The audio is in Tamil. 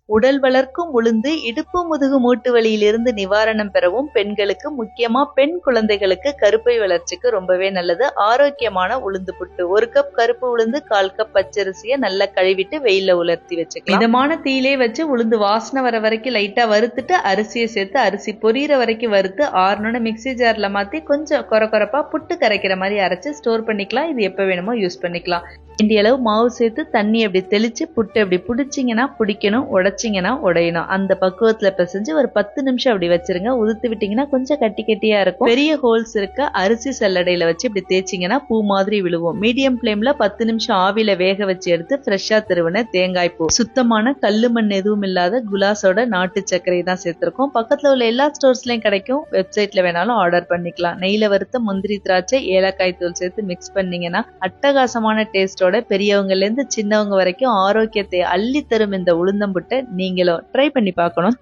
உடல் வளர்க்கும் உளுந்து இடுப்பு முதுகு மூட்டு வலியிலிருந்து நிவாரணம் பெறவும், பெண்களுக்கு முக்கியமா பெண் குழந்தைகளுக்கு கருப்பை வளர்ச்சிக்கு ரொம்பவே நல்லது. ஆரோக்கியமான உளுந்து புட்டு. 1 கப் கருப்பு உளுந்து, 1/4 கப் பச்சரிசியை நல்லா கழுவிட்டு வெயில்ல உலர்த்தி வச்சுக்கலாம். மிதமான தீயிலே வச்சு உளுந்து வாசனை வர வரைக்கும் லைட்டா வறுத்துட்டு அரிசியை சேர்த்து அரிசி பொரியிற வரைக்கும் வறுத்து ஆறணும்னு மிக்சி ஜார்ல மாத்தி கொஞ்சம் கொரப்பா புட்டு கரைக்கிற மாதிரி அரைச்சு ஸ்டோர் பண்ணிக்கலாம். இது எப்ப வேணுமோ யூஸ் பண்ணிக்கலாம். வேண்டிய அளவு மாவு சேர்த்து தண்ணி அப்படி தெளிச்சு புட்டு அப்படி பிடிச்சிங்கன்னா பிடிக்கணும், உடைச்சிங்கன்னா உடையணும். அந்த பக்குவத்துல பிசைஞ்சு ஒரு 10 நிமிஷம் அப்படி வச்சிருங்க. உதுத்து விட்டீங்கன்னா கொஞ்சம் கட்டி கட்டியா இருக்கும். பெரிய ஹோல்ஸ் இருக்க அரிசி சல்லடையில வச்சு இப்படி தேய்ச்சிங்கன்னா பூ மாதிரி விழுவும். மீடியம் ஃபிளேம்ல 10 நிமிஷம் ஆவியில வேக வச்சு எடுத்து ஃப்ரெஷ்ஷா திருவின தேங்காய் பூ, சுத்தமான கல்லு மண் எதுவும் இல்லாத குலாஸோட நாட்டு சர்க்கரை தான் சேர்த்திருக்கோம். பக்கத்துல உள்ள எல்லா ஸ்டோர்ஸ்லயும் கிடைக்கும். வெப்சைட்ல வேணாலும் ஆர்டர் பண்ணிக்கலாம். நெய்ல வறுத்த முந்திரி, திராட்சை, ஏலக்காய் தூள் சேர்த்து மிக்ஸ் பண்ணீங்கன்னா அட்டகாசமான டேஸ்ட் பெரியவங்கல இருந்து சின்னவங்க வரைக்கும் ஆரோக்கியத்தை அள்ளி தரும் இந்த உளுந்தம்புட்டை நீங்களும் ட்ரை பண்ணி பார்க்கணும்.